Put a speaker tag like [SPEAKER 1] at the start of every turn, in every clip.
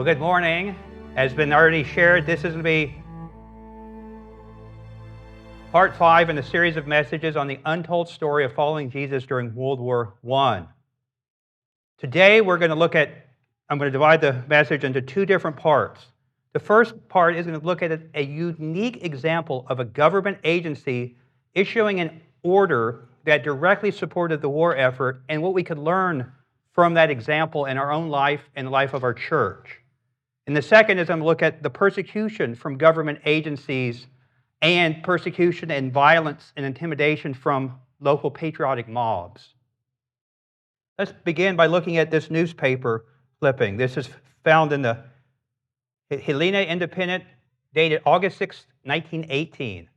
[SPEAKER 1] Well, good morning. As been already shared, this is going to be part 5 in a series of messages on the untold story of following Jesus during World War I. Today, I'm going to divide the message into 2 different parts. The first part is going to look at a unique example of a government agency issuing an order that directly supported the war effort and what we could learn from that example in our own life and the life of our church. And the second is I'm going to look at the persecution from government agencies and persecution and violence and intimidation from local patriotic mobs. Let's begin by looking at this newspaper clipping. This is found in the Helena Independent, dated August 6, 1918.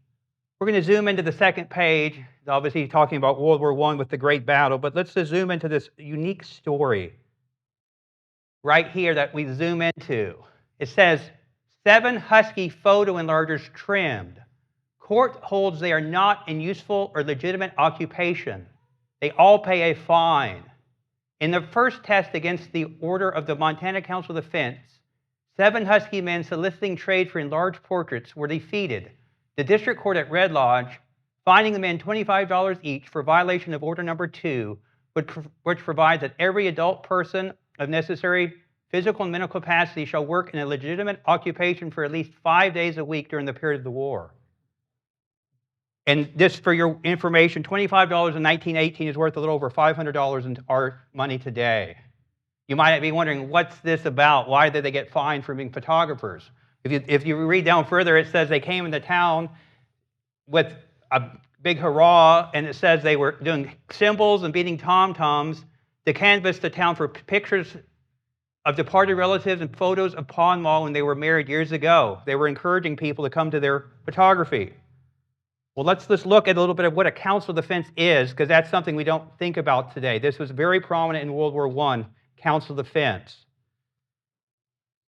[SPEAKER 1] We're going to zoom into the second page, obviously talking about World War I with the Great Battle, but let's just zoom into this unique story right here that we zoom into. It says, 7 Husky photo enlargers trimmed. Court holds they are not in useful or legitimate occupation. They all pay a fine. In the first test against the order of the Montana Council of Defense, 7 Husky men soliciting trade for enlarged portraits were defeated. The district court at Red Lodge, fining the men $25 each for violation of Order Number 2, which provides that every adult person of necessary physical and mental capacity shall work in a legitimate occupation for at least 5 days a week during the period of the war. And just for your information, $25 in 1918 is worth a little over $500 in our money today. You might be wondering, what's this about? Why did they get fined for being photographers? If you read down further, it says they came into town with a big hurrah, and it says they were doing cymbals and beating tom-toms to canvass the town for pictures of departed relatives and photos of Pa and Ma when they were married years ago. They were encouraging people to come to their photography. Well, let's just look at a little bit of what a council of defense is, because that's something we don't think about today. This was very prominent in World War I, council of defense.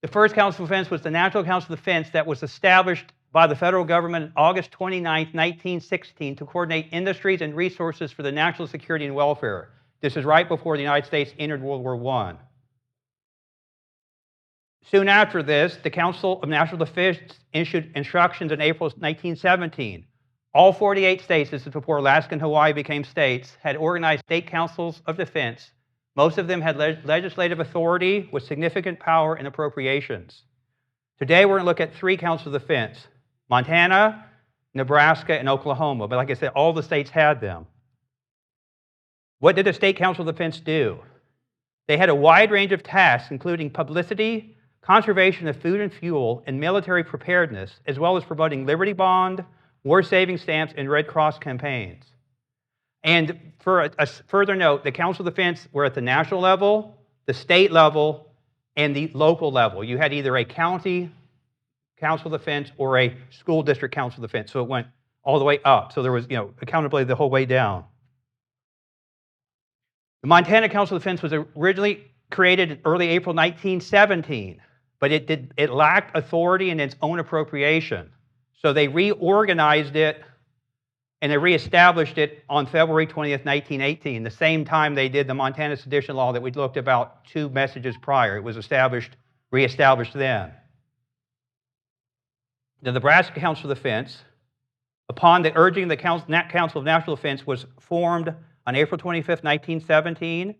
[SPEAKER 1] The first council of defense was the National Council of Defense that was established by the federal government on August 29, 1916, to coordinate industries and resources for the national security and welfare. This is right before the United States entered World War I. Soon after this, the Council of National Defense issued instructions in April 1917. All 48 states, this is before Alaska and Hawaii became states, had organized state councils of defense. Most of them had legislative authority with significant power and appropriations. Today, we're going to look at 3 councils of defense: Montana, Nebraska, and Oklahoma. But like I said, all the states had them. What did the State Council of Defense do? They had a wide range of tasks, including publicity, conservation of food and fuel, and military preparedness, as well as promoting Liberty Bond, war-saving stamps, and Red Cross campaigns. And for a further note, the Council of Defense were at the national level, the state level, and the local level. You had either a county Council of Defense or a school district Council of Defense, so it went all the way up. So there was, accountability the whole way down. The Montana Council of Defense was originally created in early April 1917, but it lacked authority in its own appropriation. So they reorganized it and they reestablished it on February 20th, 1918, the same time they did the Montana Sedition Law that we looked about 2 messages prior. It was reestablished then. The Nebraska Council of Defense, upon the urging of the Council of National Defense, was formed on April 25th, 1917.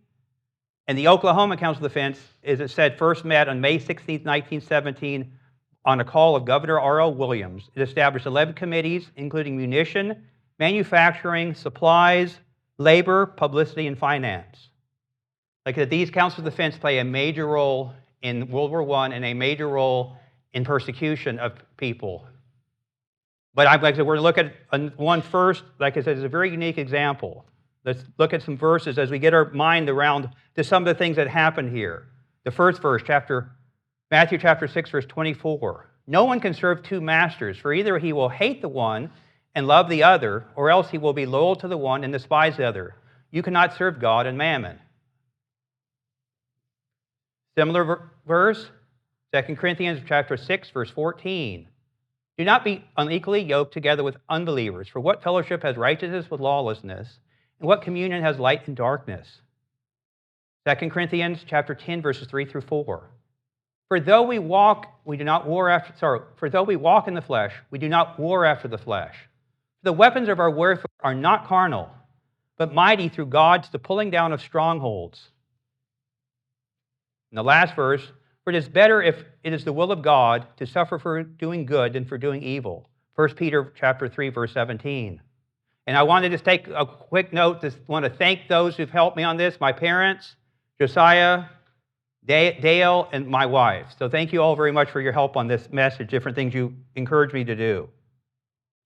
[SPEAKER 1] And the Oklahoma Council of Defense, as it said, first met on May 16th, 1917, on a call of Governor R.L. Williams. It established 11 committees, including munition, manufacturing, supplies, labor, publicity, and finance. These councils of defense play a major role in World War I and a major role in persecution of people. But we're going to look at one first. Like I said, it's a very unique example. Let's look at some verses as we get our mind around to some of the things that happen here. The first verse, Matthew chapter 6, verse 24. No one can serve 2 masters, for either he will hate the one and love the other, or else he will be loyal to the one and despise the other. You cannot serve God and mammon. Similar verse, 2 Corinthians chapter 6, verse 14. Do not be unequally yoked together with unbelievers, for what fellowship has righteousness with lawlessness, and what communion has light and darkness? 2 Corinthians chapter 10, verses 3 through 4. For though we walk, we do not war after, for though we walk in the flesh, we do not war after the flesh. The weapons of our warfare are not carnal, but mighty through God to the pulling down of strongholds. In the last verse, for it is better if it is the will of God to suffer for doing good than for doing evil. 1 Peter chapter 3, verse 17. And I want to just take a quick note. I want to thank those who've helped me on this, my parents, Josiah, Dale, and my wife. So thank you all very much for your help on this message, different things you encouraged me to do.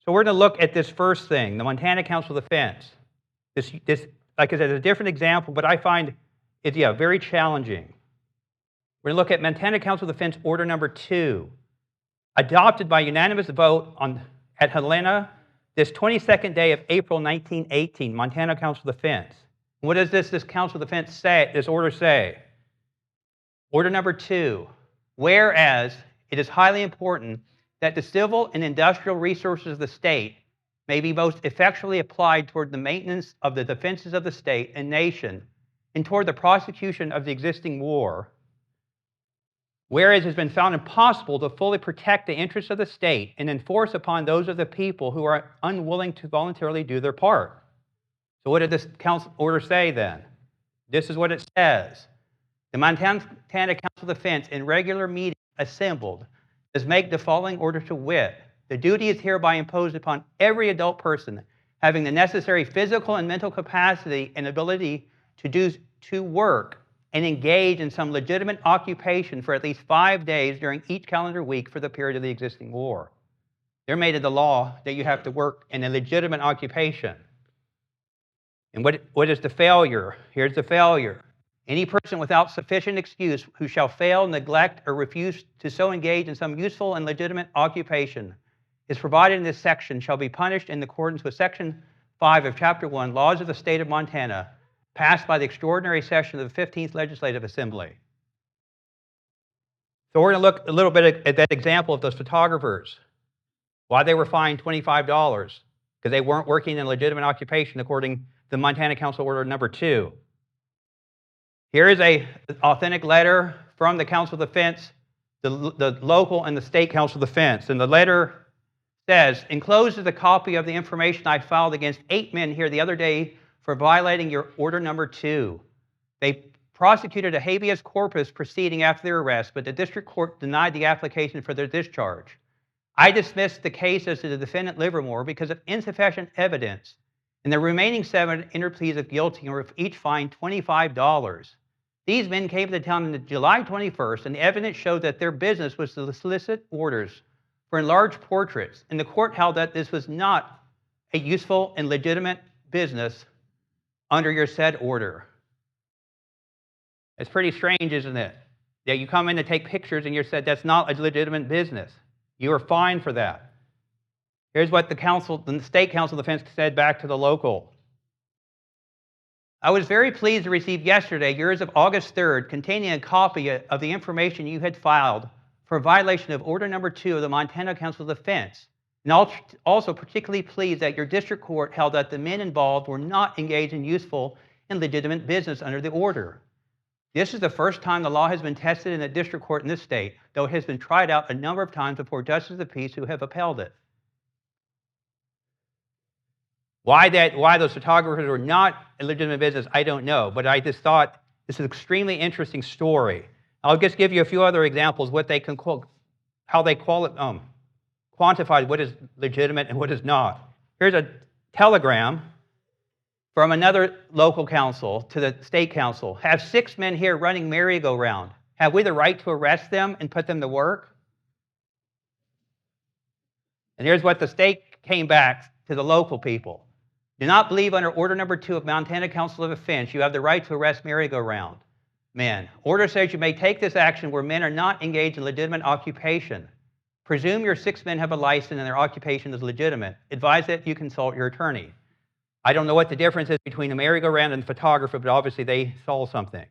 [SPEAKER 1] So we're going to look at this first thing, the Montana Council of Defense. This, like I said, is a different example, but I find it, very challenging. We're going to look at Montana Council of Defense Order Number 2, adopted by unanimous vote at Helena this 22nd day of April 1918, Montana Council of Defense. What does this Council of Defense say, this order say? Order number 2, whereas it is highly important that the civil and industrial resources of the state may be most effectually applied toward the maintenance of the defenses of the state and nation and toward the prosecution of the existing war, whereas it has been found impossible to fully protect the interests of the state and enforce upon those of the people who are unwilling to voluntarily do their part. So what did this council order say then? This is what it says. The Montana Council of Defense in regular meeting assembled does make the following order to wit. The duty is hereby imposed upon every adult person having the necessary physical and mental capacity and ability to work and engage in some legitimate occupation for at least 5 days during each calendar week for the period of the existing war. They're made of the law that you have to work in a legitimate occupation. And what is the failure? Here's the failure. Any person without sufficient excuse who shall fail, neglect, or refuse to so engage in some useful and legitimate occupation is provided in this section shall be punished in accordance with Section 5 of Chapter 1, Laws of the State of Montana, passed by the extraordinary session of the 15th Legislative Assembly. So we're going to look a little bit at that example of those photographers. Why they were fined $25, because they weren't working in a legitimate occupation according to the Montana Council Order Number 2. Here is an authentic letter from the Council of Defense, the local and the state Council of Defense. And the letter says, enclosed is a copy of the information I filed against 8 men here the other day for violating your Order Number 2. They prosecuted a habeas corpus proceeding after their arrest, but the district court denied the application for their discharge. I dismissed the case as to the defendant Livermore because of insufficient evidence, and the remaining 7 entered pleas of guilty and were each fined $25. These men came to the town on July 21st, and the evidence showed that their business was to solicit orders for enlarged portraits, and the court held that this was not a useful and legitimate business under your said order. It's pretty strange, isn't it? That you come in to take pictures and you're said that's not a legitimate business. You are fined for that. Here's what the State Council of Defense said back to the local. I was very pleased to receive yesterday yours of August 3rd containing a copy of the information you had filed for violation of Order Number 2 of the Montana Council of Defense, and also particularly pleased that your district court held that the men involved were not engaged in useful and legitimate business under the order. This is the first time the law has been tested in a district court in this state, though it has been tried out a number of times before justices of the peace who have upheld it. Why those photographers were not a legitimate business, I don't know, but I just thought this is an extremely interesting story. I'll just give you a few other examples what they can how they quantified what is legitimate and what is not. Here's a telegram from another local council to the state council. Have 6 men here running merry-go-round. Have we the right to arrest them and put them to work? And here's what the state came back to the local people. Do not believe under Order Number 2 of Montana Council of Defense you have the right to arrest merry-go-round men. Order says you may take this action where men are not engaged in legitimate occupation. Presume your 6 men have a license and their occupation is legitimate. Advise that you consult your attorney. I don't know what the difference is between a merry-go-round and a photographer, but obviously they saw something.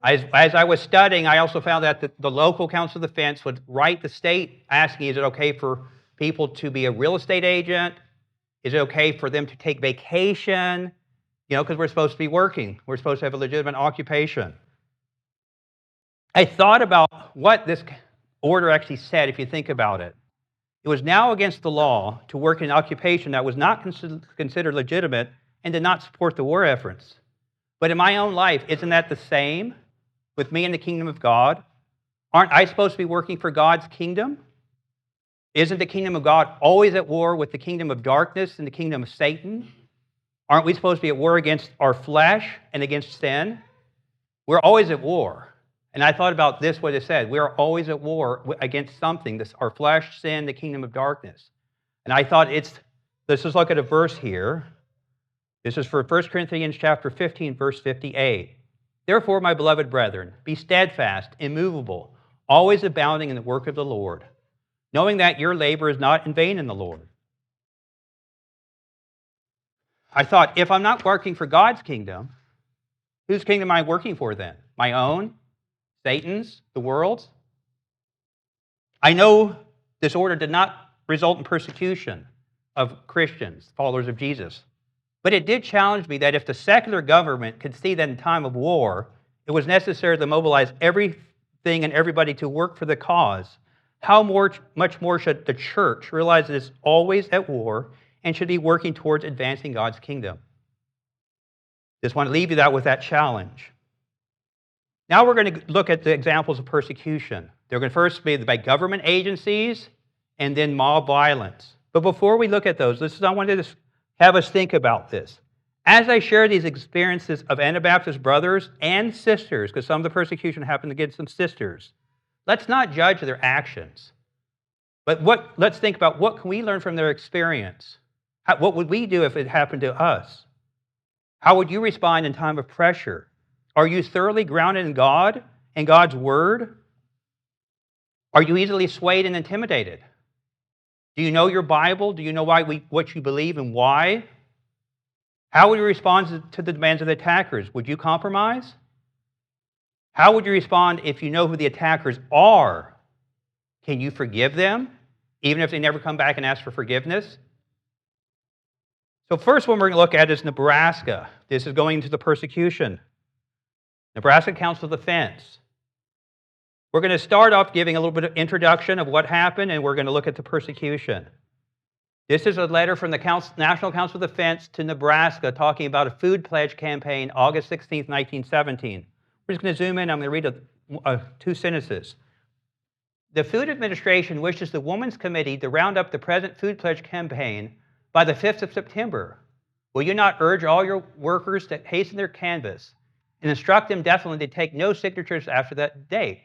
[SPEAKER 1] As I was studying, I also found that the local Council of Defense would write the state asking, is it okay for people to be a real estate agent? Is it okay for them to take vacation? Because we're supposed to be working. We're supposed to have a legitimate occupation. I thought about what this order actually said, if you think about it. It was now against the law to work in an occupation that was not considered legitimate and did not support the war efforts. But in my own life, isn't that the same with me in the kingdom of God? Aren't I supposed to be working for God's kingdom? Isn't the kingdom of God always at war with the kingdom of darkness and the kingdom of Satan? Aren't we supposed to be at war against our flesh and against sin? We're always at war. And I thought about this, what it said. We are always at war against something, our flesh, sin, the kingdom of darkness. And I thought let's just look at a verse here. This is for 1 Corinthians chapter 15, verse 58. Therefore, my beloved brethren, be steadfast, immovable, always abounding in the work of the Lord, knowing that your labor is not in vain in the Lord. I thought, if I'm not working for God's kingdom, whose kingdom am I working for then? My own? Satan's? The world's? I know this order did not result in persecution of Christians, followers of Jesus. But it did challenge me that if the secular government could see that in time of war, it was necessary to mobilize everything and everybody to work for the cause, how much more should the church realize it is always at war and should be working towards advancing God's kingdom? Just want to leave you with that challenge. Now we're going to look at the examples of persecution. They're going to first be by government agencies and then mob violence. But before we look at those, I wanted to have us think about this. As I share these experiences of Anabaptist brothers and sisters, because some of the persecution happened against some sisters, let's not judge their actions. But let's think about what can we learn from their experience. What would we do if it happened to us? How would you respond in time of pressure? Are you thoroughly grounded in God and God's Word? Are you easily swayed and intimidated? Do you know your Bible? Do you know what you believe and why? How would you respond to the demands of the attackers? Would you compromise? How would you respond if you know who the attackers are? Can you forgive them, even if they never come back and ask for forgiveness? So first one we're going to look at is Nebraska. This is going into the persecution. Nebraska Council of Defense. We're going to start off giving a little bit of introduction of what happened, and we're going to look at the persecution. This is a letter from the National Council of Defense to Nebraska talking about a food pledge campaign, August 16, 1917. We're just going to zoom in. I'm going to read two sentences. The Food Administration wishes the Women's Committee to round up the present food pledge campaign by the 5th of September. Will you not urge all your workers to hasten their canvass and instruct them definitely to take no signatures after that date?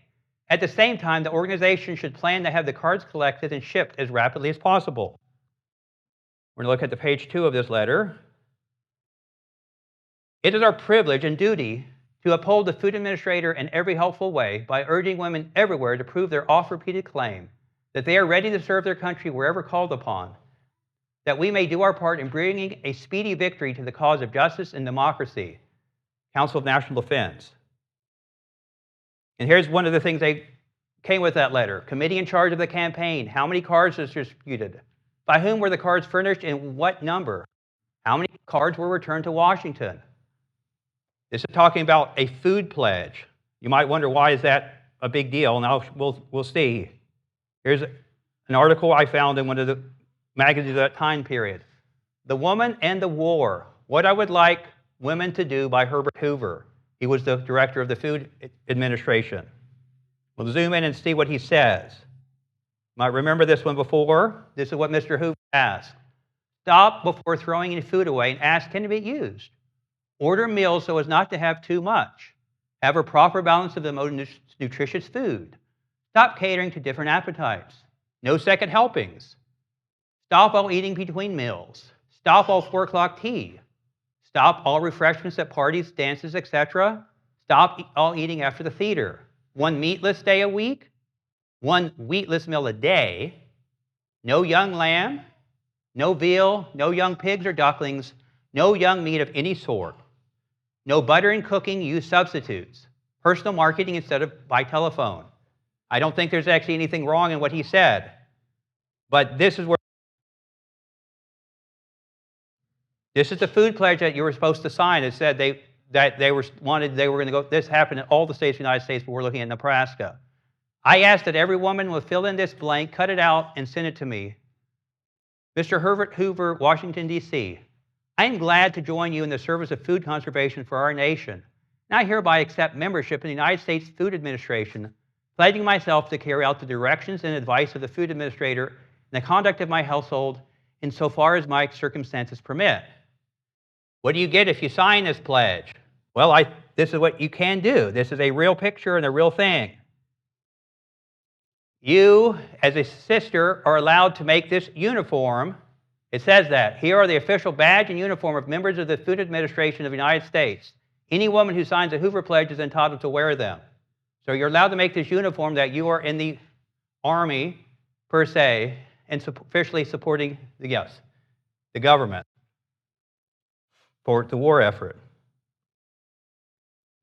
[SPEAKER 1] At the same time, the organization should plan to have the cards collected and shipped as rapidly as possible. We're going to look at page 2 of this letter. It is our privilege and duty to uphold the food administrator in every helpful way by urging women everywhere to prove their oft-repeated claim that they are ready to serve their country wherever called upon, that we may do our part in bringing a speedy victory to the cause of justice and democracy. Council of National Defense. And here's one of the things they came with that letter. Committee in charge of the campaign. How many cards was distributed? By whom were the cards furnished and what number? How many cards were returned to Washington? This is talking about a food pledge. You might wonder, why is that a big deal? Now we'll see. Here's an article I found in one of the magazines of that time period. The Woman and the War. What I would like women to do by Herbert Hoover. He was the director of the Food Administration. We'll zoom in and see what he says. You might remember this one before. This is what Mr. Hoover asked. Stop before throwing any food away and ask, can it be used? Order meals so as not to have too much. Have a proper balance of the most nutritious food. Stop catering to different appetites. No second helpings. Stop all eating between meals. Stop all 4 o'clock tea. Stop all refreshments at parties, dances, etc. Stop all eating after the theater. 1 meatless day a week. 1 wheatless meal a day. No young lamb. No veal. No young pigs or ducklings. No young meat of any sort. No butter in cooking. Use substitutes. Personal marketing instead of by telephone. I don't think there's actually anything wrong in what he said. But this is the food pledge that you were supposed to sign. It said that they were going to go. This happened in all the states of the United States, but we're looking at Nebraska. I asked that every woman will fill in this blank, cut it out, and send it to me. Mr. Herbert Hoover, Washington, D.C. I am glad to join you in the service of food conservation for our nation, and I hereby accept membership in the United States Food Administration, pledging myself to carry out the directions and advice of the Food Administrator in the conduct of my household insofar as my circumstances permit. What do you get if you sign this pledge? Well, this is what you can do. This is a real picture and a real thing. You, as a sister, are allowed to make this uniform. It says that. Here are the official badge and uniform of members of the Food Administration of the United States. Any woman who signs a Hoover Pledge is entitled to wear them. So you're allowed to make this uniform that you are in the Army, per se, and officially supporting the government for the war effort.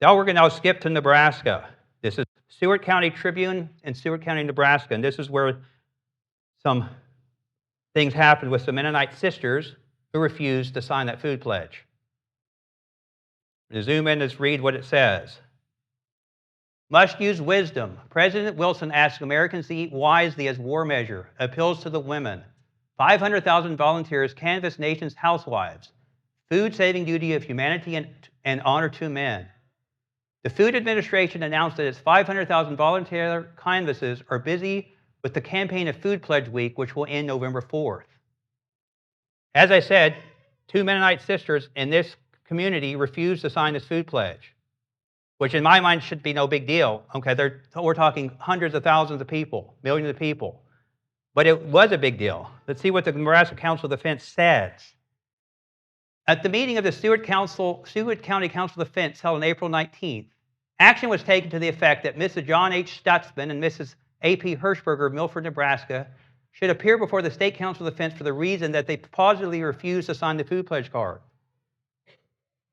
[SPEAKER 1] Now we're going to skip to Nebraska. This is Seward County Tribune in Seward County, Nebraska, and this is where some things happened with some Mennonite sisters who refused to sign that food pledge. To zoom in and read what it says. Must use wisdom. President Wilson asks Americans to eat wisely as war measure, appeals to the women. 500,000 volunteers canvass nation's housewives. Food-saving duty of humanity and honor to men. The Food Administration announced that its 500,000 volunteer canvasses are busy with the campaign of Food Pledge Week, which will end November 4th. As I said, 2 Mennonite sisters in this community refused to sign this food pledge, which in my mind should be no big deal. Okay, we're talking hundreds of thousands of people, millions of people. But it was a big deal. Let's see what the Nebraska Council of Defense says. At the meeting of the Seward County Council of Defense held on April 19th, action was taken to the effect that Mrs. John H. Stutzman and Mrs. A.P. Hirschberger of Milford, Nebraska, should appear before the State Council of Defense for the reason that they positively refused to sign the food pledge card.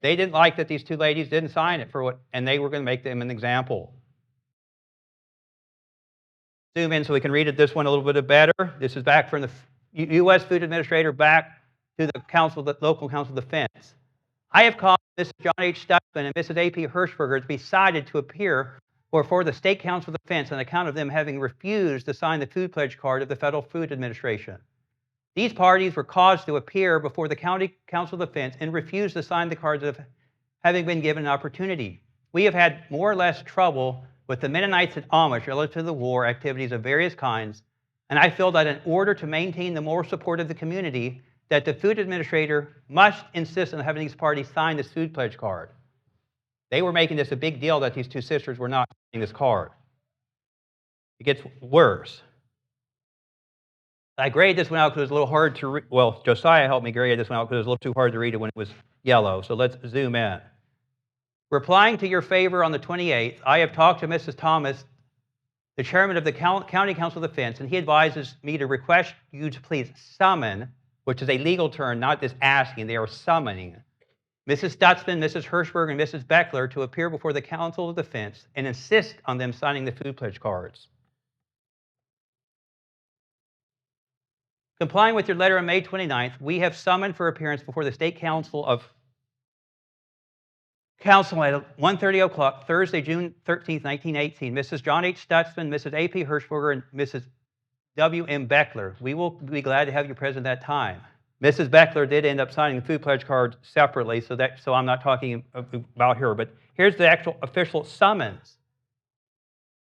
[SPEAKER 1] They didn't like that these 2 ladies didn't sign it and they were going to make them an example. Zoom in so we can read this one a little bit better. This is back from the U.S. Food Administrator back to the local Council of Defense. I have caused Mrs. John H. Stutzman and Mrs. A.P. Hirschberger to be cited to appear before the State Council of Defense on account of them having refused to sign the food pledge card of the Federal Food Administration. These parties were caused to appear before the County Council of Defense and refused to sign the cards of having been given an opportunity. We have had more or less trouble with the Mennonites and Amish relative to the war activities of various kinds, and I feel that in order to maintain the moral support of the community, that the Food Administrator must insist on having these parties sign this food pledge card. They were making this a big deal that these 2 sisters were not signing this card. It gets worse. I graded this one out because it was a little hard to read. Well, Josiah helped me grade this one out because it was a little too hard to read it when it was yellow. So let's zoom in. Replying to your favor on the 28th, I have talked to Mrs. Thomas, the chairman of the County Council of Defense, and he advises me to request you to please summon, which is a legal term, not this asking, they are summoning, Mrs. Stutzman, Mrs. Hirschberg, and Mrs. Beckler to appear before the Council of Defense and insist on them signing the food pledge cards. Complying with your letter on May 29th, we have summoned for appearance before the State Council at 1:30 o'clock, Thursday, June 13th, 1918, Mrs. John H. Stutzman, Mrs. A.P. Hirschberger, and Mrs. W.M. Beckler. We will be glad to have you present at that time. Mrs. Beckler did end up signing the food pledge card separately, so I'm not talking about her. But here's the actual official summons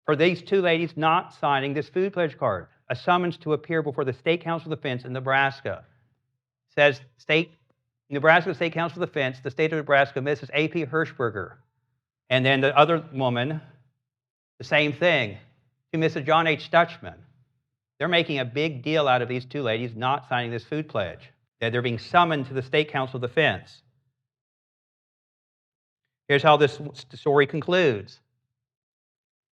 [SPEAKER 1] for these 2 ladies not signing this food pledge card. A summons to appear before the State Council of Defense in Nebraska. It says Nebraska State Council of Defense, the state of Nebraska, Mrs. A.P. Hirschberger. And then the other woman, the same thing, to Mrs. John H. Stutzman. They're making a big deal out of these 2 ladies not signing this food pledge, that they're being summoned to the State Council of Defense. Here's how this story concludes.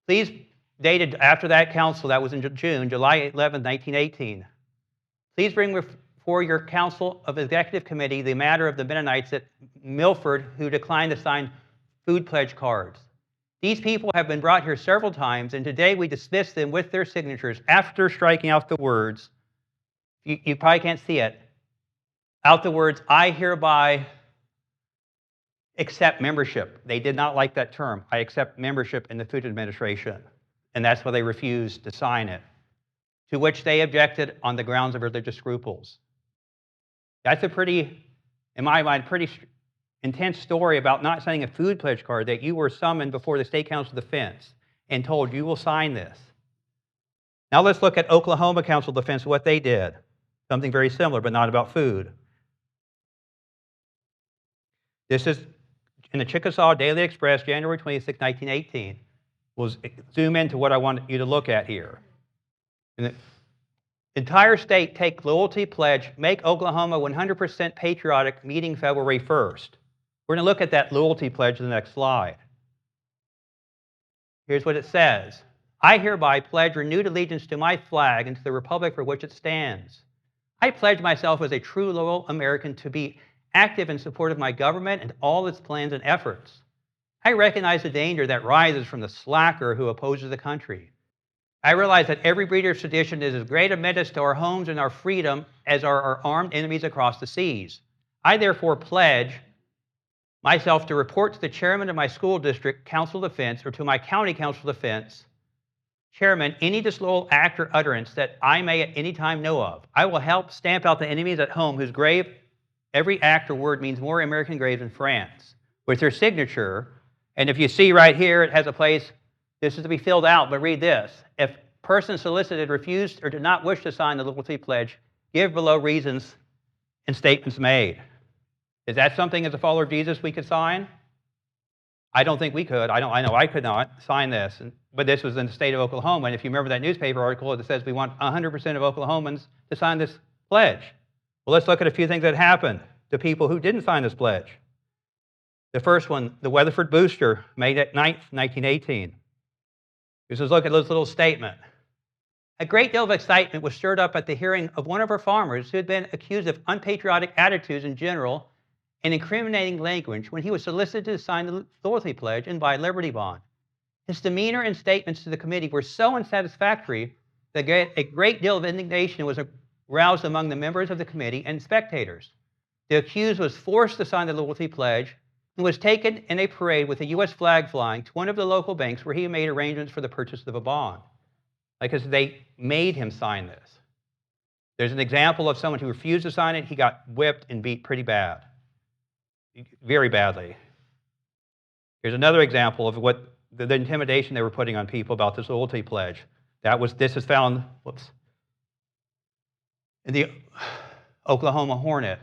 [SPEAKER 1] Please, dated after that council, that was in June, July 11, 1918, please bring before your Council of Executive Committee the matter of the Mennonites at Milford who declined to sign food pledge cards. These people have been brought here several times, and today we dismiss them with their signatures after striking out the words, you probably can't see it, out the words, I hereby accept membership. They did not like that term. I accept membership in the Food Administration. And that's why they refused to sign it, to which they objected on the grounds of religious scruples. That's a pretty, in my mind, pretty intense story about not signing a food pledge card, that you were summoned before the State Council of Defense and told you will sign this. Now let's look at Oklahoma Council of Defense, what they did. Something very similar, but not about food. This is in the Chickasaw Daily Express, January 26, 1918. We'll zoom into what I want you to look at here. In the entire state take loyalty pledge, make Oklahoma 100% patriotic, meeting February 1st. We're going to look at that loyalty pledge in the next slide. Here's what it says. I hereby pledge renewed allegiance to my flag and to the republic for which it stands. I pledge myself as a true loyal American to be active in support of my government and all its plans and efforts. I recognize the danger that rises from the slacker who opposes the country. I realize that every breeder of sedition is as great a menace to our homes and our freedom as are our armed enemies across the seas. I therefore pledge myself to report to the chairman of my school district council of defense or to my county council of defense chairman any disloyal act or utterance that I may at any time know of. I will help stamp out the enemies at home whose grave every act or word means more American graves in France, with their signature. And if you see right here, it has a place, this is to be filled out, but read this. If person solicited refused or did not wish to sign the loyalty pledge, give below reasons and statements made. Is that something as a follower of Jesus we could sign? I don't think we could. I know I could not sign this. But this was in the state of Oklahoma. And if you remember that newspaper article, it says we want 100% of Oklahomans to sign this pledge. Well, let's look at a few things that happened to people who didn't sign this pledge. The first one, the Weatherford Booster, May 9th, 1918. This is look at this little statement. A great deal of excitement was stirred up at the hearing of one of our farmers who had been accused of unpatriotic attitudes in general and incriminating language when he was solicited to sign the loyalty pledge and buy a Liberty Bond. His demeanor and statements to the committee were so unsatisfactory that a great deal of indignation was aroused among the members of the committee and spectators. The accused was forced to sign the loyalty pledge and was taken in a parade with a U.S. flag flying to one of the local banks where he made arrangements for the purchase of a bond. Because they made him sign this. There's an example of someone who refused to sign it. He got whipped and beat pretty bad, very badly. Here's another example of what the intimidation they were putting on people about this loyalty pledge. This is found, in the Oklahoma Hornet.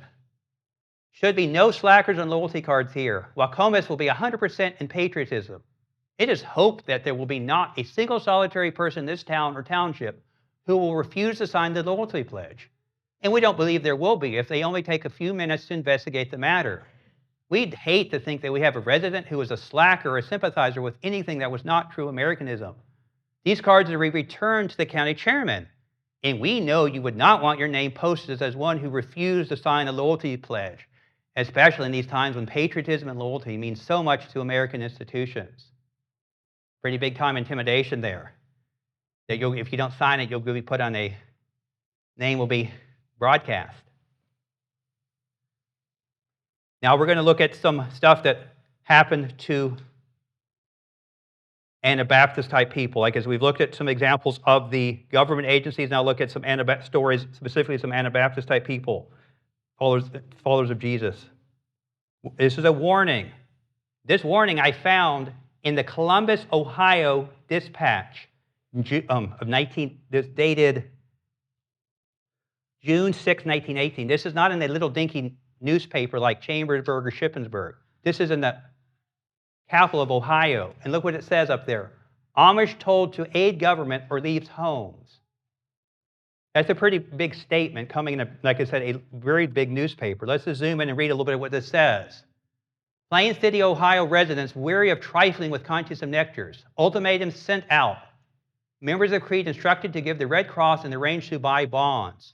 [SPEAKER 1] Should be no slackers on loyalty cards here. Wacomas will be 100% in patriotism. It is hoped that there will be not a single solitary person in this town or township who will refuse to sign the loyalty pledge. And we don't believe there will be if they only take a few minutes to investigate the matter. We'd hate to think that we have a resident who is a slacker or a sympathizer with anything that was not true Americanism. These cards are returned to the county chairman, and we know you would not want your name posted as one who refused to sign a loyalty pledge, especially in these times when patriotism and loyalty mean so much to American institutions. Pretty big time intimidation there. That if you don't sign it, you'll be put on a name will be broadcast. Now we're going to look at some stuff that happened to Anabaptist type people. Like as we've looked at some examples of the government agencies, now look at some stories, specifically some Anabaptist type people, followers of Jesus. This is a warning. This warning I found in the Columbus, Ohio Dispatch, dated June 6, 1918. This is not in a little dinky newspaper like Chambersburg or Shippensburg. This is in the capital of Ohio. And look what it says up there. Amish told to aid government or leaves homes. That's a pretty big statement coming in, like I said, a very big newspaper. Let's just zoom in and read a little bit of what this says. Plain City, Ohio residents weary of trifling with conscience and nectars. Ultimatums sent out. Members of Creed instructed to give the Red Cross and the range to buy bonds.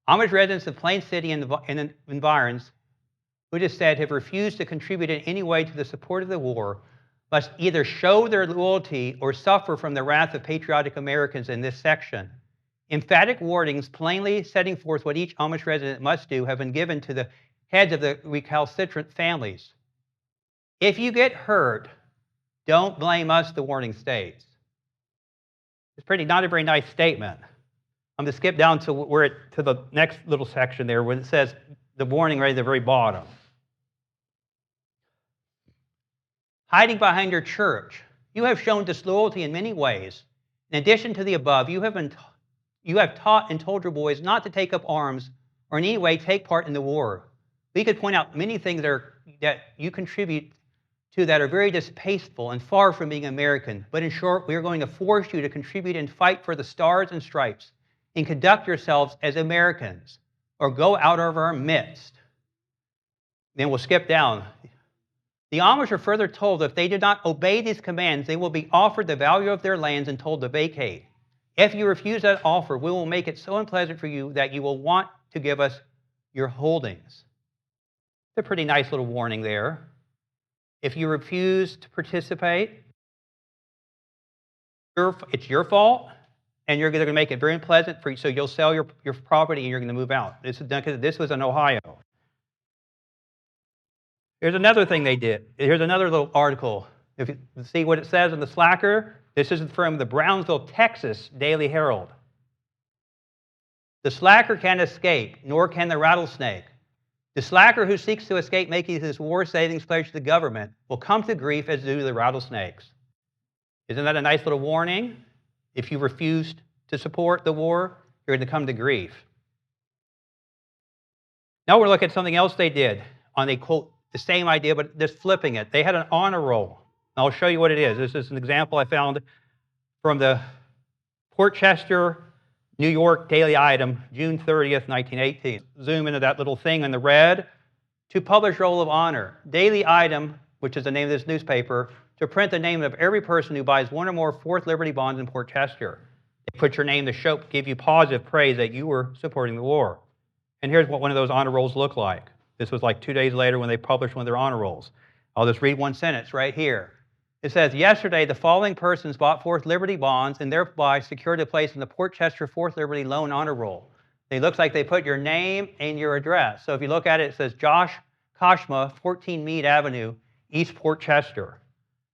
[SPEAKER 1] Amish residents of Plain City and environs, who it is said have refused to contribute in any way to the support of the war, must either show their loyalty or suffer from the wrath of patriotic Americans in this section. Emphatic warnings plainly setting forth what each Amish resident must do have been given to the heads of the recalcitrant families. If you get hurt, don't blame us, the warning states. It's not a very nice statement. I'm going to skip down to to the next little section there where it says the warning right at the very bottom. Hiding behind your church. You have shown disloyalty in many ways. In addition to the above, you have taught and told your boys not to take up arms or in any way take part in the war. We could point out many things that you contribute to that are very distasteful and far from being American. But in short, we are going to force you to contribute and fight for the stars and stripes and conduct yourselves as Americans or go out of our midst. Then we'll skip down. The Amish are further told that if they do not obey these commands, they will be offered the value of their lands and told to vacate. If you refuse that offer, we will make it so unpleasant for you that you will want to give us your holdings. It's a pretty nice little warning there. If you refuse to participate, it's your fault, and you're going to make it very unpleasant for you, so you'll sell your property and you're going to move out. This was in Ohio. Here's another thing they did. Here's another little article. If you see what it says in the Slacker, this is from the Brownsville, Texas Daily Herald. The slacker can't escape, nor can the rattlesnake. The slacker who seeks to escape making his war savings pledge to the government will come to grief as do the rattlesnakes. Isn't that a nice little warning? If you refuse to support the war, you're going to come to grief. Now we're looking at something else they did on a quote, the same idea, but just flipping it. They had an honor roll. And I'll show you what it is. This is an example I found from the Port Chester, New York Daily Item, June 30th, 1918. Zoom into that little thing in the red. To publish roll of honor. Daily Item, which is the name of this newspaper, to print the name of every person who buys one or more Fourth Liberty bonds in Port Chester. They put your name to give you positive praise that you were supporting the war. And here's what one of those honor rolls look like. This was like 2 days later when they published one of their honor rolls. I'll just read one sentence right here. It says, yesterday the following persons bought Fourth Liberty bonds and thereby secured a place in the Port Chester Fourth Liberty Loan Honor Roll. It looks like they put your name and your address. So if you look at it, it says Josh Kashma, 14 Meade Avenue, East Port Chester.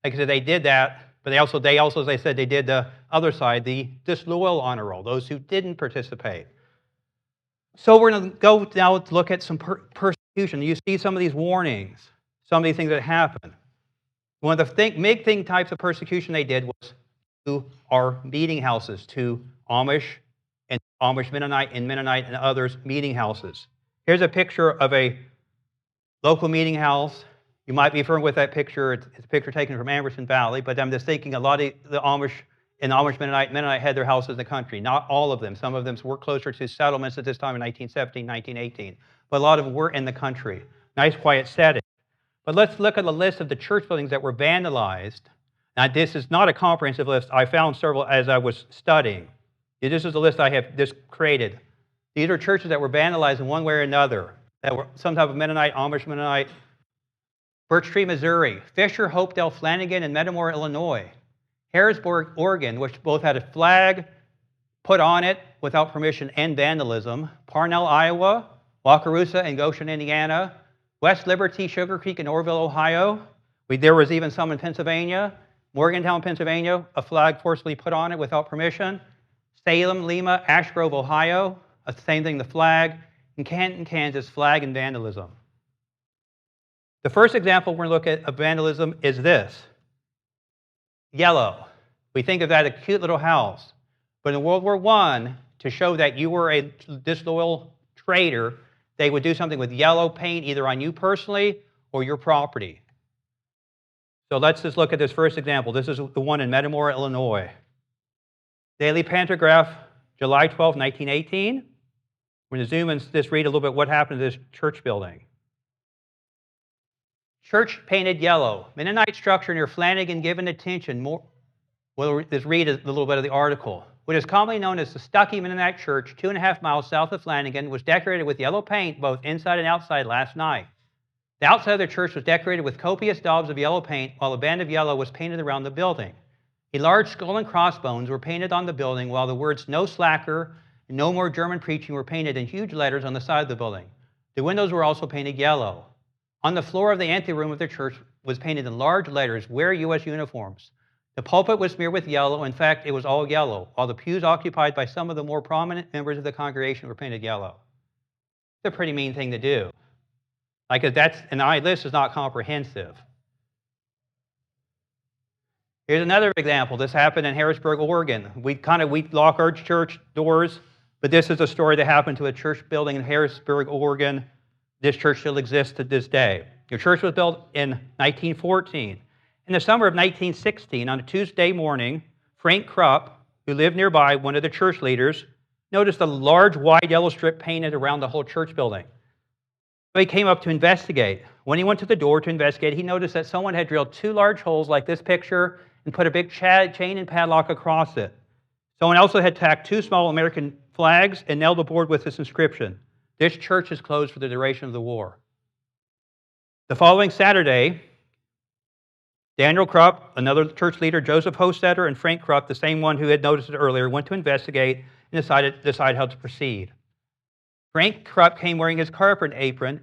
[SPEAKER 1] Like I said, they did that, but they also, as I said, they did the other side, the disloyal honor roll, those who didn't participate. So we're going to go now to look at some persecution. You see some of these warnings, some of these things that happen. One of the big types of persecution they did was to our meeting houses, to Amish and Amish Mennonite and others meeting houses. Here's a picture of a local meeting house. You might be familiar with that picture. It's a picture taken from Anderson Valley, but I'm just thinking a lot of the Amish and Amish Mennonite had their houses in the country. Not all of them. Some of them were closer to settlements at this time in 1917, 1918. But a lot of them were in the country. Nice, quiet setting. But let's look at the list of the church buildings that were vandalized. Now, this is not a comprehensive list. I found several as I was studying. This is a list I have just created. These are churches that were vandalized in one way or another, that were some type of Mennonite, Amish Mennonite. Birch Tree, Missouri. Fisher, Hopedale, Flanagan, and Metamora, Illinois. Harrisburg, Oregon, which both had a flag put on it without permission and vandalism. Parnell, Iowa. Wakarusa and Goshen, Indiana. West Liberty, Sugar Creek, and Orville, Ohio. There was even some in Pennsylvania. Morgantown, Pennsylvania, a flag forcibly put on it without permission. Salem, Lima, Ash Grove, Ohio, the same thing, the flag. And Canton, Kansas, flag and vandalism. The first example we're going to look at of vandalism is this. Yellow. We think of that a cute little house. But in World War I, to show that you were a disloyal traitor, they would do something with yellow paint either on you personally or your property. So let's just look at this first example. This is the one in Metamora, Illinois. Daily Pantograph, July 12, 1918. We're going to zoom and just read a little bit what happened to this church building. Church painted yellow. Mennonite structure near Flanagan given attention. We'll just read a little bit of the article. What is commonly known as the Stuckey Mennonite Church, 2.5 miles south of Flanagan, was decorated with yellow paint both inside and outside last night. The outside of the church was decorated with copious daubs of yellow paint, while a band of yellow was painted around the building. A large skull and crossbones were painted on the building, while the words "No Slacker" and "No More German Preaching" were painted in huge letters on the side of the building. The windows were also painted yellow. On the floor of the anteroom of the church was painted in large letters, "Wear U.S. uniforms." The pulpit was smeared with yellow. In fact, it was all yellow, while the pews occupied by some of the more prominent members of the congregation were painted yellow. It's a pretty mean thing to do. Like, that's, and my list is not comprehensive. Here's another example. This happened in Harrisburg, Oregon. We lock our church doors, but this is a story that happened to a church building in Harrisburg, Oregon. This church still exists to this day. The church was built in 1914. In the summer of 1916, on a Tuesday morning, Frank Krupp, who lived nearby, one of the church leaders, noticed a large wide yellow strip painted around the whole church building. So he came up to investigate. When he went to the door to investigate, he noticed that someone had drilled 2 large holes like this picture and put a big chain and padlock across it. Someone also had tacked 2 small American flags and nailed the board with this inscription: "This church is closed for the duration of the war." The following Saturday, Daniel Krupp, another church leader, Joseph Hostetter, and Frank Krupp, the same one who had noticed it earlier, went to investigate and decide how to proceed. Frank Krupp came wearing his carpenter apron,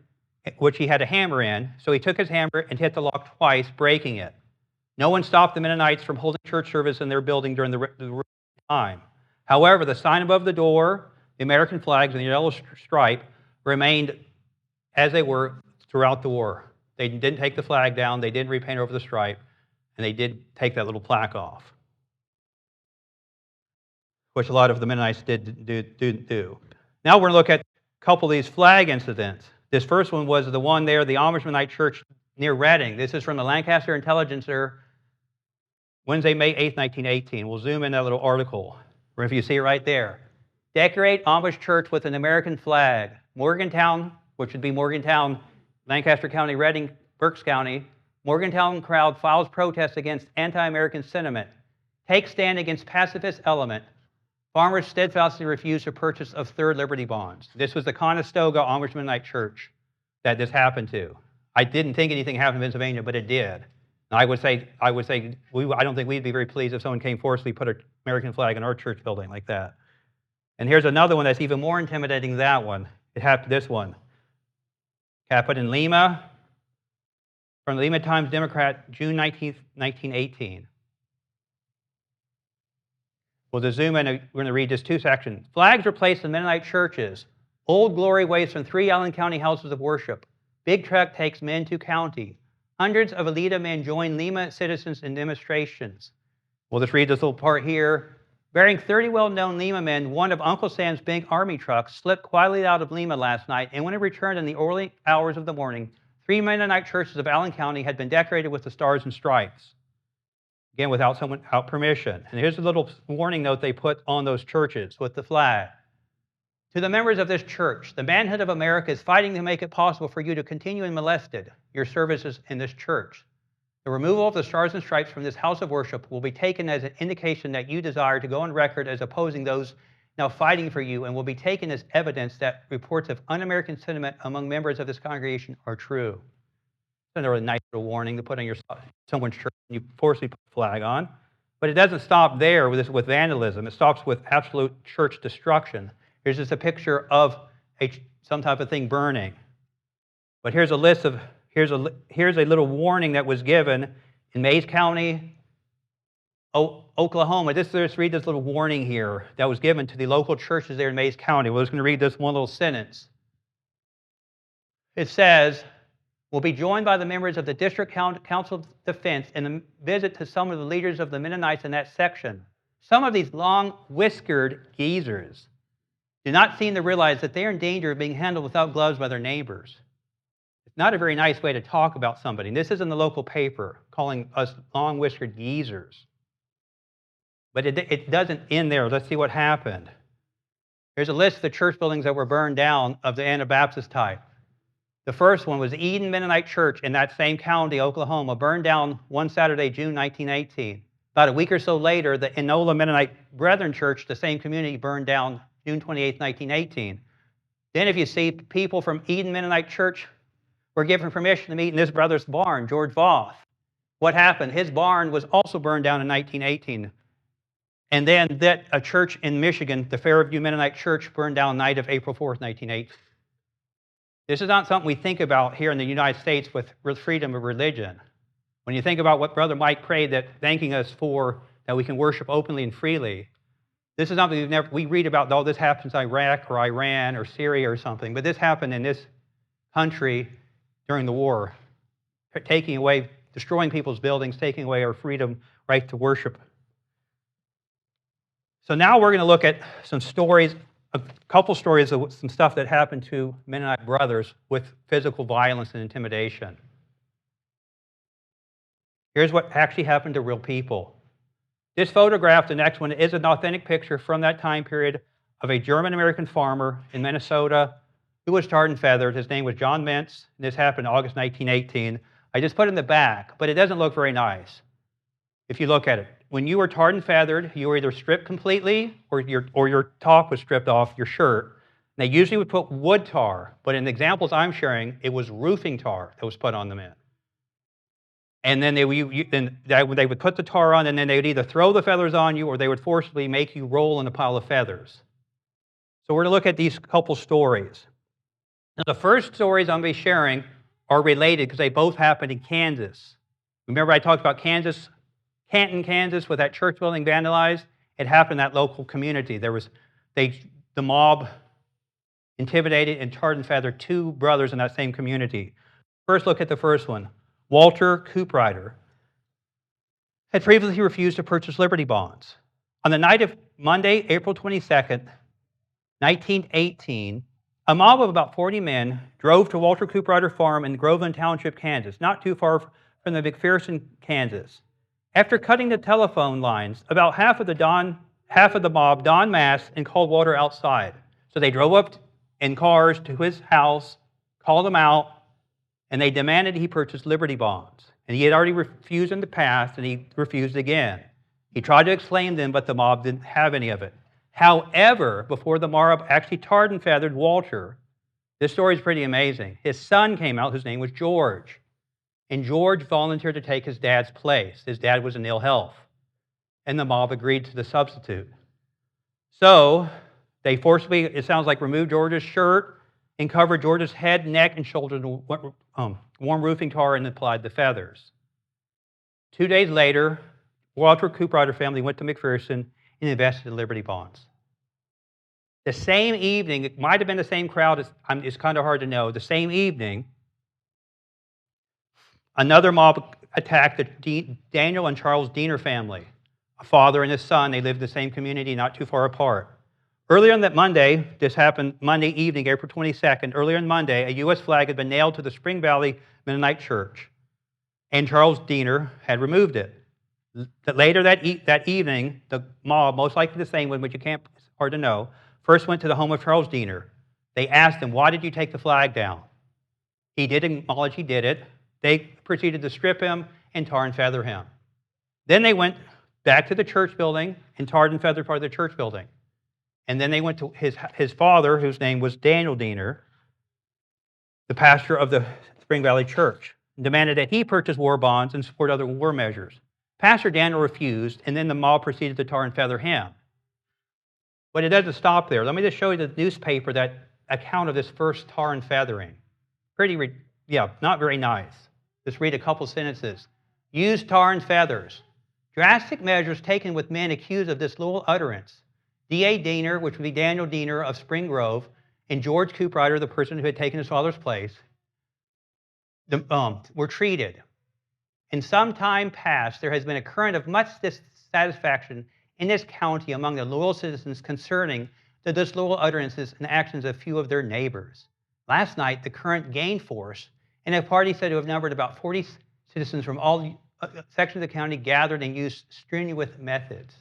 [SPEAKER 1] which he had a hammer in, so he took his hammer and hit the lock twice, breaking it. No one stopped the Mennonites from holding church service in their building during the time. However, the sign above the door, the American flags, and the yellow stripe remained as they were throughout the war. They didn't take the flag down, they didn't repaint over the stripe, and they did take that little plaque off, which a lot of the Mennonites did do. Now we're going to look at a couple of these flag incidents. This first one was the one there, the Amish Mennonite Church near Reading. This is from the Lancaster Intelligencer, Wednesday, May 8th, 1918. We'll zoom in that little article, or if you see it right there. "Decorate Amish church with an American flag. Morgantown," which would be Morgantown, Lancaster County, Reading, Berks County. "Morgantown crowd files protest against anti-American sentiment. Take stand against pacifist element. Farmers steadfastly refuse to purchase of Third Liberty bonds." This was the Conestoga Amish Mennonite Church that this happened to. I didn't think anything happened in Pennsylvania, but it did. And I don't think we'd be very pleased if someone came forcefully put an American flag in our church building like that. And here's another one that's even more intimidating than that one. It happened, this one. Happened in Lima, from the Lima Times-Democrat, June 19th, 1918. We'll just zoom in, we're going to read just 2 sections. "Flags were placed in Mennonite churches. Old Glory waves from 3 Allen County houses of worship. Big truck takes men to county. Hundreds of Alita men join Lima citizens in demonstrations." We'll just read this little part here. "Bearing 30 well-known Lima men, one of Uncle Sam's big army trucks slipped quietly out of Lima last night, and when it returned in the early hours of the morning, 3 Mennonite churches of Allen County had been decorated with the stars and stripes." Again, without permission. And here's a little warning note they put on those churches with the flag. "To the members of this church, the manhood of America is fighting to make it possible for you to continue unmolested your services in this church. The removal of the stars and stripes from this house of worship will be taken as an indication that you desire to go on record as opposing those now fighting for you, and will be taken as evidence that reports of un-American sentiment among members of this congregation are true." It's another nice little warning to put on someone's church and you forcibly put a flag on. But it doesn't stop there with vandalism. It stops with absolute church destruction. Here's just a picture of some type of thing burning. But here's a little warning that was given in Mays County, Oklahoma. Let's read this little warning here that was given to the local churches there in Mays County. We're just going to read this one little sentence. It says, "Will be joined by the members of the District Council of Defense in a visit to some of the leaders of the Mennonites in that section. Some of these long, whiskered geezers do not seem to realize that they are in danger of being handled without gloves by their neighbors." It's not a very nice way to talk about somebody. And this is in the local paper, calling us long, whiskered geezers. But it doesn't end there. Let's see what happened. Here's a list of the church buildings that were burned down of the Anabaptist type. The first one was Eden Mennonite Church in that same county, Oklahoma, burned down one Saturday, June 1918. About a week or so later, the Enola Mennonite Brethren Church, the same community, burned down June 28, 1918. Then if you see people from Eden Mennonite Church were given permission to meet in this brother's barn, George Voth. What happened? His barn was also burned down in 1918. And then a church in Michigan, the Fairview Mennonite Church, burned down night of April 4th, 1918. This is not something we think about here in the United States with freedom of religion. When you think about what Brother Mike prayed, that thanking us for that we can worship openly and freely, this is something we read about, this happens in Iraq or Iran or Syria or something, but this happened in this country during the war, taking away, destroying people's buildings, taking away our freedom, right to worship. So now we're going to look at some stories, a couple stories of some stuff that happened to Mennonite brothers with physical violence and intimidation. Here's what actually happened to real people. This photograph, the next one, is an authentic picture from that time period of a German-American farmer in Minnesota who was tarred and feathered. His name was John Mintz, and this happened in August 1918. I just put it in the back, but it doesn't look very nice if you look at it. When you were tarred and feathered, you were either stripped completely or your top was stripped off your shirt. They usually would put wood tar, but in the examples I'm sharing, it was roofing tar that was put on the men. And then they would put the tar on, and then they would either throw the feathers on you or they would forcibly make you roll in a pile of feathers. So we're going to look at these couple stories. Now, the first stories I'm going to be sharing are related because they both happened in Kansas. Remember I talked about Kansas, Canton, Kansas, with that church building vandalized? It happened in that local community. The mob intimidated and tarred and feathered two brothers in that same community. First, look at the first one. Walter Cooprider had previously refused to purchase Liberty bonds. On the night of Monday, April 22nd, 1918, a mob of about 40 men drove to Walter Cooprider Farm in Groveland Township, Kansas, not too far from the McPherson, Kansas. After cutting the telephone lines, about half of the mob donned masks and called Walter outside. So they drove up in cars to his house, called him out, and they demanded he purchase Liberty bonds. And he had already refused in the past, and he refused again. He tried to explain them, but the mob didn't have any of it. However, before the mob actually tarred and feathered Walter, this story is pretty amazing. His son came out, whose name was George. And George volunteered to take his dad's place. His dad was in ill health. And the mob agreed to the substitute. So they forcibly, it sounds like, removed George's shirt and covered George's head, neck, and shoulders with warm roofing tar and applied the feathers. 2 days later, Walter Cooprider family went to McPherson and invested in Liberty bonds. The same evening, it might have been the same crowd, it's kind of hard to know. The same evening, another mob attacked the Daniel and Charles Diener family, a father and his son. They lived in the same community, not too far apart. Earlier on that Monday, this happened Monday evening, April 22nd, earlier on Monday, a U.S. flag had been nailed to the Spring Valley Mennonite Church, and Charles Diener had removed it. Later that evening, the mob, most likely the same one, which it's hard to know, first went to the home of Charles Diener. They asked him, "Why did you take the flag down?" He did acknowledge he did it. They proceeded to strip him and tar and feather him. Then they went back to the church building and tarred and feathered part of the church building. And then they went to his father, whose name was Daniel Diener, the pastor of the Spring Valley Church, and demanded that he purchase war bonds and support other war measures. Pastor Daniel refused, and then the mob proceeded to tar and feather him. But it doesn't stop there. Let me just show you the newspaper, that account of this first tar and feathering. Not very nice. Just read a couple sentences. Use tar and feathers. Drastic measures taken with men accused of disloyal utterance. D.A. Diener, which would be Daniel Diener of Spring Grove, and George Cooprider, the person who had taken his father's place, were treated. In some time past, there has been a current of much dissatisfaction in this county among the loyal citizens concerning the disloyal utterances and actions of few of their neighbors. Last night, the current gained force, and a party said to have numbered about 40 citizens from all sections of the county gathered and used strenuous methods.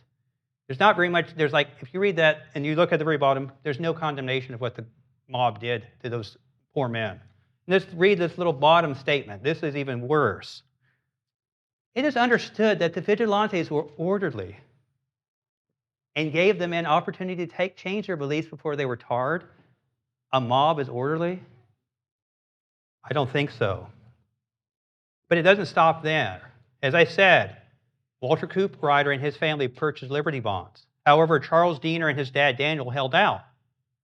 [SPEAKER 1] There's not very much, if you read that and you look at the very bottom, there's no condemnation of what the mob did to those poor men. Just read this little bottom statement. This is even worse. It is understood that the vigilantes were orderly and gave the men opportunity to change their beliefs before they were tarred. A mob is orderly? I don't think so. But it doesn't stop there. As I said, Walter Cooprider and his family purchased Liberty bonds. However, Charles Diener and his dad, Daniel, held out.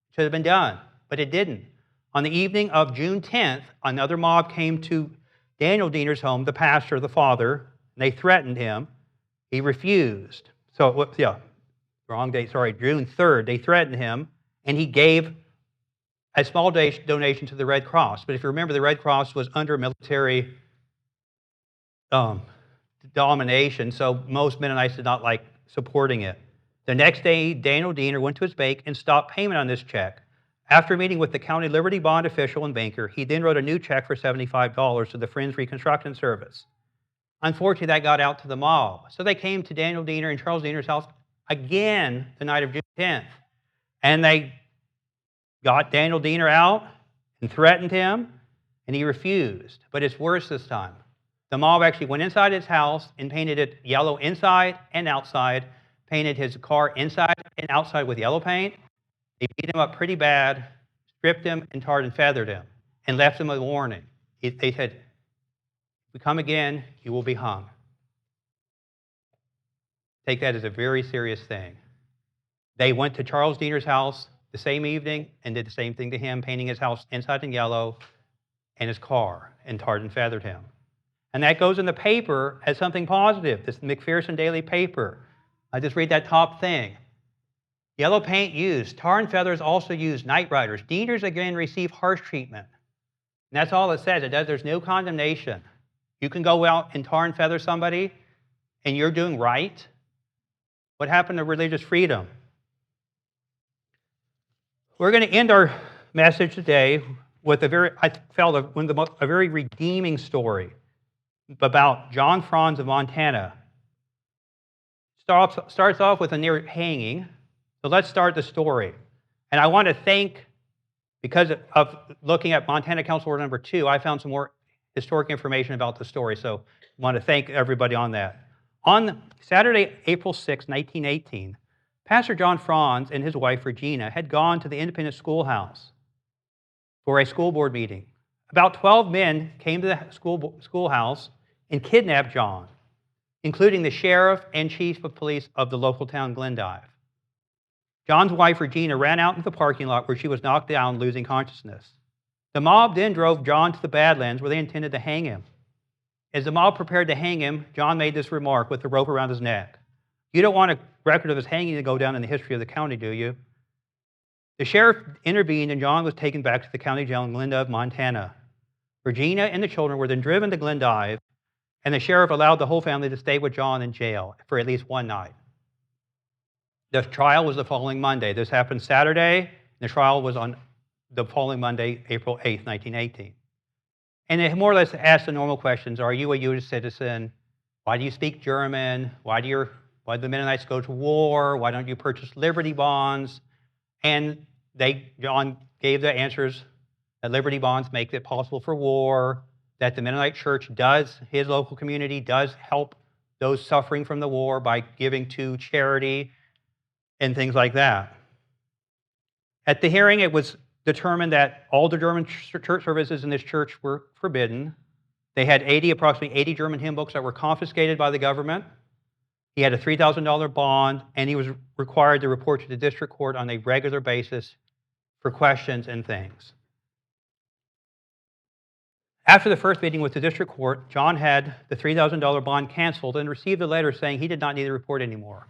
[SPEAKER 1] It should have been done, but it didn't. On the evening of June 10th, another mob came to Daniel Diener's home, the pastor, the father, and they threatened him. He refused. So, wrong date, sorry, June 3rd, they threatened him, and he gave a small donation to the Red Cross. But if you remember, the Red Cross was under military domination, so most Mennonites did not like supporting it. The next day, Daniel Diener went to his bank and stopped payment on this check. After meeting with the county Liberty Bond official and banker, he then wrote a new check for $75 to the Friends Reconstruction Service. Unfortunately, that got out to the mob. So they came to Daniel Diener and Charles Diener's house again the night of June 10th. And they got Daniel Diener out and threatened him, and he refused. But it's worse this time. The mob actually went inside his house and painted it yellow inside and outside, painted his car inside and outside with yellow paint. They beat him up pretty bad, stripped him, and tarred and feathered him, and left him a warning. They said, if we come again, you will be hung. Take that as a very serious thing. They went to Charles Diener's house the same evening and did the same thing to him, painting his house inside in yellow and his car, and tarred and feathered him. And that goes in the paper as something positive, this McPherson Daily paper. I just read that top thing. Yellow paint used. Tar and feathers also used. Night riders. Dieners again receive harsh treatment. And that's all it says. There's no condemnation. You can go out and tar and feather somebody, and you're doing right. What happened to religious freedom? We're going to end our message today with a very redeeming story about John Franz of Montana. Starts off with a near hanging. So let's start the story. And I want to thank, because of looking at Montana Council Order number 2, I found some more historic information about the story. So I want to thank everybody on that. On Saturday, April 6, 1918, Pastor John Franz and his wife, Regina, had gone to the Independent Schoolhouse for a school board meeting. About 12 men came to the schoolhouse and kidnapped John, including the sheriff and chief of police of the local town, Glendive. John's wife, Regina, ran out into the parking lot where she was knocked down, losing consciousness. The mob then drove John to the Badlands where they intended to hang him. As the mob prepared to hang him, John made this remark with the rope around his neck. You don't want a record of his hanging to go down in the history of the county, do you? The sheriff intervened, and John was taken back to the county jail in Glendive, Montana. Regina and the children were then driven to Glendive, and the sheriff allowed the whole family to stay with John in jail for at least one night. The trial was the following Monday. This happened Saturday, and the trial was on the following Monday, April 8th, 1918. And they more or less asked the normal questions. Are you a U.S. citizen? Why do you speak German? Why do the Mennonites go to war? Why don't you purchase Liberty bonds? And John gave the answers that Liberty bonds make it possible for war, that the Mennonite church his local community does help those suffering from the war by giving to charity and things like that. At the hearing, it was determined that all the German church services in this church were forbidden. They had approximately 80 German hymn books that were confiscated by the government. He had a $3,000 bond, and he was required to report to the district court on a regular basis for questions and things. After the first meeting with the district court, John had the $3,000 bond canceled and received a letter saying he did not need to report anymore.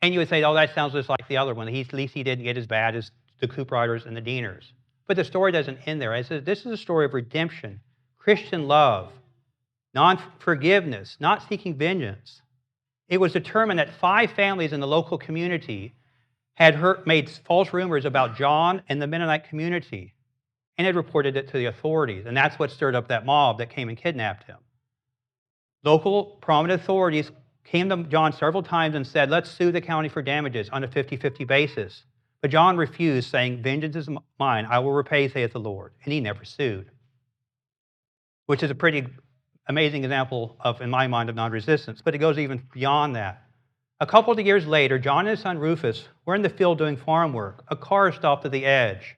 [SPEAKER 1] And you would say, oh, that sounds just like the other one. At least he didn't get as bad as the Coop Riders and the Dieners. But the story doesn't end there. It says this is a story of redemption, Christian love, non-forgiveness, not seeking vengeance. It was determined that 5 families in the local community had made false rumors about John and the Mennonite community and had reported it to the authorities. And that's what stirred up that mob that came and kidnapped him. Local prominent authorities came to John several times and said, let's sue the county for damages on a 50-50 basis. But John refused, saying, vengeance is mine, I will repay, saith the Lord. And he never sued, which is a pretty amazing example of, in my mind, of non-resistance. But it goes even beyond that. A couple of years later, John and his son Rufus were in the field doing farm work. A car stopped at the edge.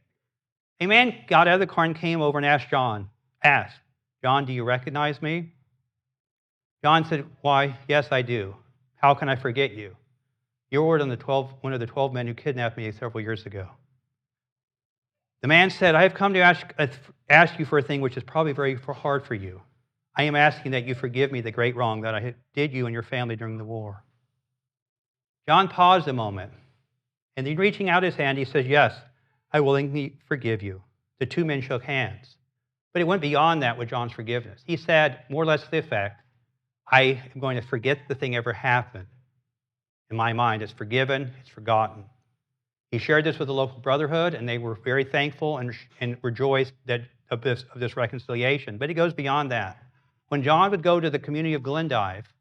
[SPEAKER 1] A man got out of the car and came over and asked, John, do you recognize me? John said, why, yes, I do. How can I forget you? You were one of the 12 men who kidnapped me several years ago. The man said, I have come to ask you for a thing which is probably very hard for you. I am asking that you forgive me the great wrong that I did you and your family during the war. John paused a moment, and then reaching out his hand, he said, yes, I willingly forgive you. The two men shook hands. But it went beyond that with John's forgiveness. He said, more or less to the effect, I am going to forget the thing ever happened. In my mind, it's forgiven, it's forgotten. He shared this with the local brotherhood, and they were very thankful and rejoiced of this reconciliation. But it goes beyond that. When John would go to the community of Glendive,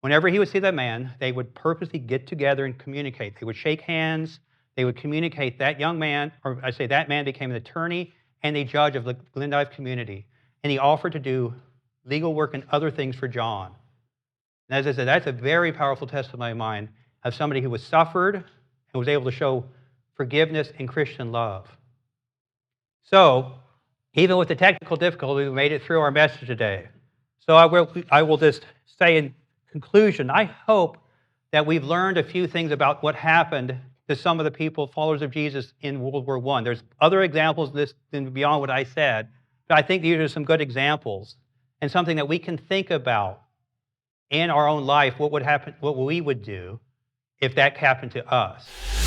[SPEAKER 1] whenever he would see that man, they would purposely get together and communicate. They would shake hands. They would communicate. That young man, or I say that man, became an attorney and a judge of the Glendive community. And he offered to do legal work and other things for John. And as I said, that's a very powerful testimony of mine of somebody who was suffered and was able to show forgiveness and Christian love. So, even with the technical difficulty, we made it through our message today. So I will just say in conclusion, I hope that we've learned a few things about what happened to some of the people, followers of Jesus in World War I. There's other examples of this beyond what I said, but I think these are some good examples and something that we can think about in our own life, what would happen, what we would do if that happened to us.